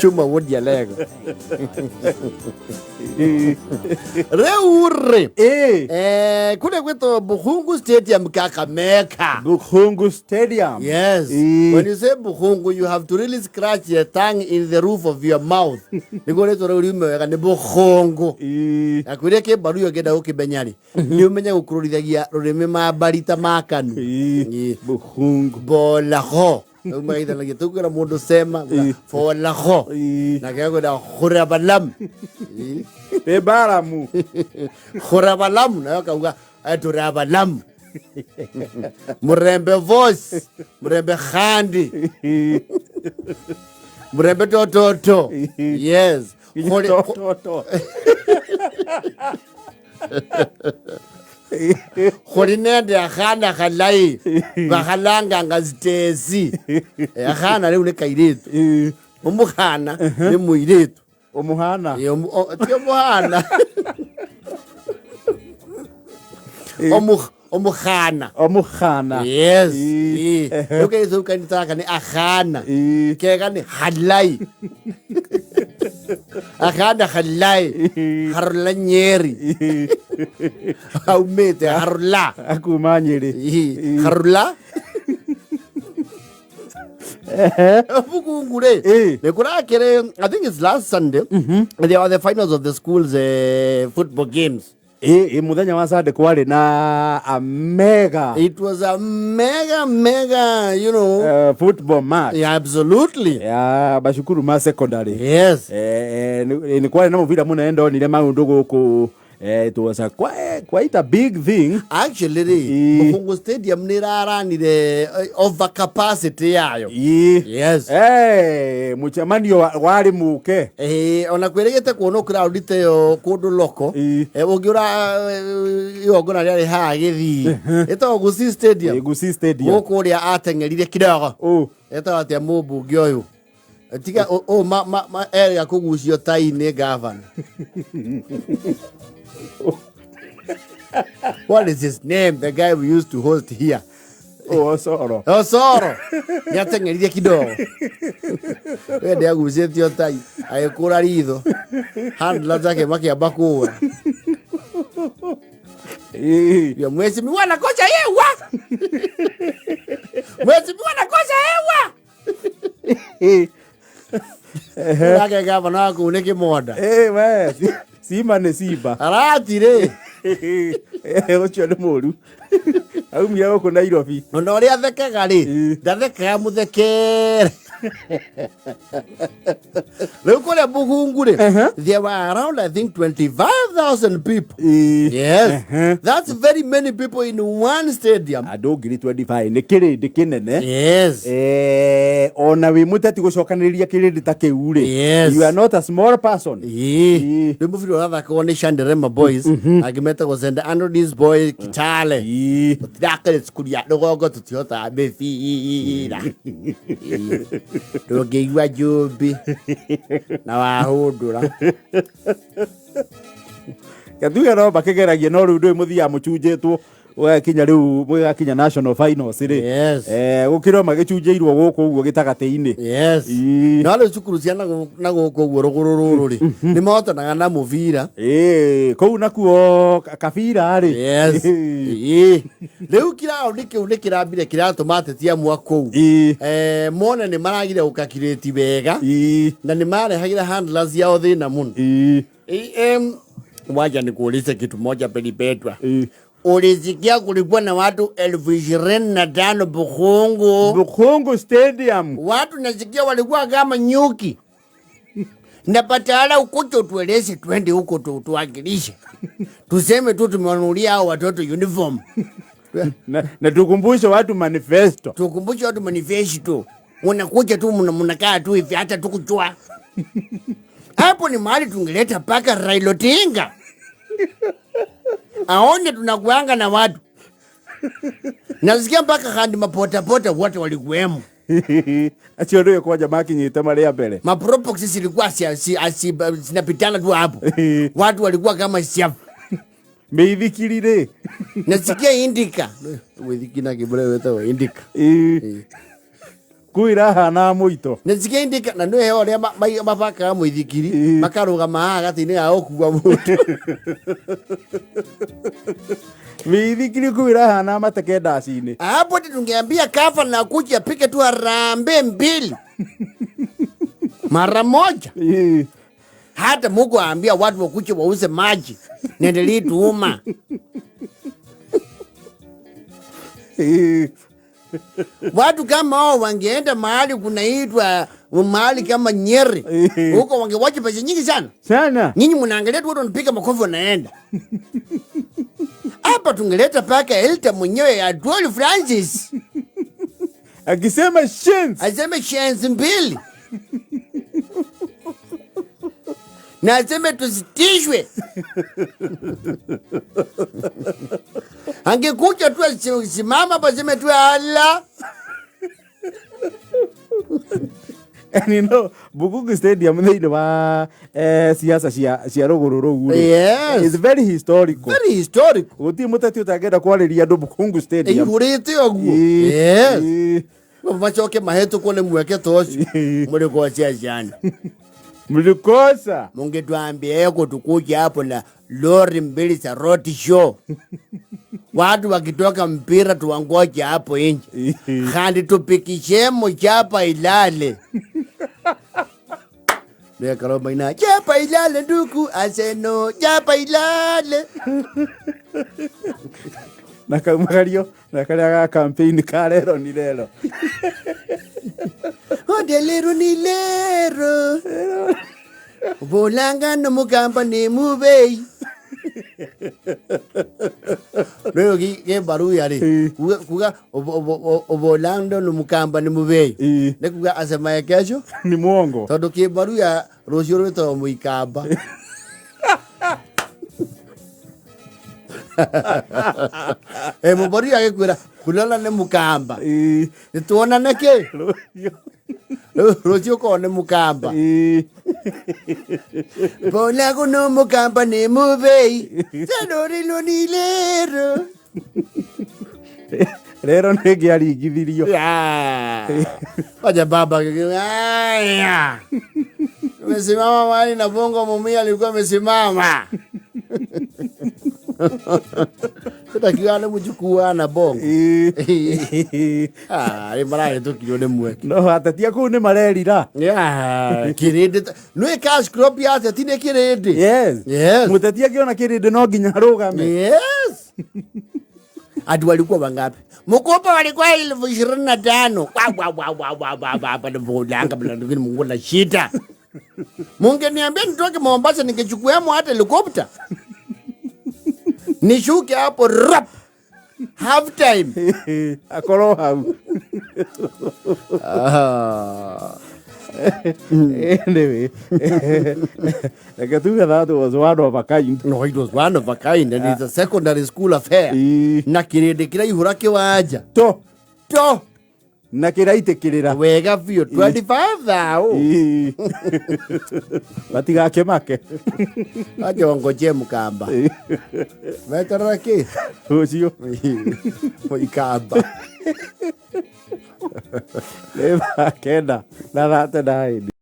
chuma wood ya lego reure kule kwetu Bukhungu Stadium Kakamega. Bukhungu Stadium. Yes. When you say Bukhungu, you have to really scratch your tongue in the roof of your mouth. Nikole to reumeweka ni Bukhungu. Akwire ke baru yogeda ukibenyari. Ni umenya gukururithagia rurimi mabarita makanu. Bukhungu. Bolaho. Umaida lagi tukura mundu sema folaho. Na kaya da khurabalam. Bebaramu. Khurabalam na kauga aturabalam. Murembe voice, murembe khandi. Murembe toto. Yes. Toto. Khorinende akhana khalai. Bakhalanga ngazitesi. Akhana le unekairetu. Umukhana ni muiretu. Umuhana. Umuhana. Omukhana. Yes. Okay, so can talk ni akhana. Kega ni halai. Akhana halai. Harla nyeri. Aumete harla. Aku manyeri. Harla. Bukungure. Nekura kere, I think it's last Sunday. They are the finals of the school's football games. Mudanya wa Sunday kwari na a mega. It was a mega, you know, football match. Yeah, absolutely. Yeah, bashukuru ma secondary. Yes. Ni kwari na muvira munaenda ni maundu guku. It was quite a big thing. Actually, Bukhungu Stadium niraranire overcapacity yayo. Yes. Muchamanio wali muke. Onakweregete kuona crowd ite kundu loko. Ugiura yogona ria ha githi. Eto Gusi Stadium. Gusi Stadium. Goko ria atengerire kidogo. Eto atia mubungi uyu. Tiga ma area kugucio tai-ini governor. What is his name? The guy we used to host here. Osoro. Yatengerire kidogo. Wende agucetio tai. Agikura ritho. Handla zake makiamba kuwa. Ya mheshimiwa anakosa hewa. Mheshimiwa anakosa hewa. Lake gavana wako uneke moda. We. Sima ne siba. Aratire. Ocho ne moru. Aumia goko Nairobi. Ono ria thekaga ri. Ndathekaga muthekere. Look at Bukhungu. There were around, I think, 25,000 people. Yes. That's very many people in one stadium. I don't get 25. Nekinene. Yes. Ona we mutati gucokaniriria kirindi ta kiure. Yes. You are not a small person. We moved to another condition, the Rema boys. Agimeta was in the under these boys, Kitale. But that is good. Ya don't go to Toyota. Dogewa jobi na wahundura Katuya no bakegeragia no rundo muthia muchunjitwo kinya riu mwigakinya national finals ri gukiro magichunjirwo guku uguo gitagati-ini. Yes. No le cukuru ciana na guku uguo rugururu ri ni mahotanaga na muvira kou nakuo kabira ri. Yes. Riu kirao nikirambire kiratumate tia mwakou mona ni maragire ukakireti wega na ni marehagira handlers yao thina muno. Wacha nikuulize kitu moja pelipetwa. Ulisikia kulikuwa na watu 25,000 Bukhungu Stadium. Watu nasikia walikuwa kama nyuki. Napatala ukucho tueleze twende huko tuwakilishe. Tuseme tu tumewanunulia hao watoto uniform. Na tukumbushe watu manifesto. Tukumbushe watu manifesto. Unakuja tu mnakaa tu hivi hata tukujua. Hapo ni mahali tungeleta paka Raila Odinga. Aone tunakuanga na watu. Nasikia mpaka handi mapota wote walikuwemo. Achiodoe kwa jamaa kinyita maria mbele. Mapropox zilikuwa zinapitana tu hapo. Watu walikuwa kama siafu. Meithikirire. Nasikia indika. Withikina kibule weta wa indika. kwira hana muito nĩcikĩindĩka na nĩwe ũrĩa mabakaga mũithikiri makarũgama haha gatĩ-inĩ ga gũkua mũndũ mĩithikiri kwira hana mateke ndaci-inĩ. Hapo tungeambia gavana akuje apike tu harambee mbili mara moja. Hata Mungu aambia watu wakuje wauze maji niendelee tuuma. Watu kama hao wangeenda mahali kunaitwa mahali kama Nyeri huko, wangewacha pesa nyingi sana. Nyinyi mnaangalia tu watu wanapika makofi wanaenda. Hapa tungeleta paka Elta mwenyewe ya Adolf Francis akisema shens mbili na aseme tusitishwe. Angekuja tu simama hapa aseme tu ala. And you know, Bukhungu Stadium thĩinĩ wa siasa cia rũgũrũ rũu. Yes. It's very historical. Very historical. Gũtirĩ mũteti ũtangĩenda kwarĩria andũ Bukhungu Stadium. Ihũrĩte ũguo. Yes. Macoke mahĩtũkwo nĩ mweke ta ũcio. Mũrĩkocia ciana. Mlikosa. Mungetuambia tukuja hapo na lori mbili za road show. Watu wakitoka mpira tuwangoja hapo nje. Kandi tupikishe mchapa ilale. Ndio karoma ina chapa ilale ndugu aseno chapa ilale. Nakamagario nakarega campaign karero ni lero. Ondelero ni lero. Bolanga no mugamba ni mubei. Leo ke baru yari. Kuga obolanga no mugamba ni mubei. Ne kuga asema ya kesho ni muongo. Todo ke baru ya rocio rweto muikamba. Mubaru ya kwira kulala ne mukamba. Nituona neke. Rocio ko ne mukamba. Bona kuno mukamba ne mubei. Tadori lo ni lero. Lero nege aligithirio. Aja baba aya. Umesimama wali na bongo mumia alikuwa amesimama. Tutakiana mujukua na bongo. Mara tu kilo ne mweke. No Ateti aku ne marerira. Kirede. No cash crop ya Ateti ne kirede. Yes. Muteti akiona kirede no ginya rugame. Yes. Adu walikuwa wangapi? Mkopa walikuwa 25,000. Baba bolanga blandukini Mungu na shida. Mungeniambia nitoke Mombasa ningechukua hata helicopter. Nishuke hapo rap. Half time. Akolo hau. Anyway. That was one of a kind. No, it was one of a kind, and it's a secondary school affair. Na kirede kira ihura kiwanja. To. Na kiraitĩkĩrĩra wega biũ 25,000 batigake make ake wangoje mukamba metarara ki ũcio ikamba nĩ thaa kenda na 39.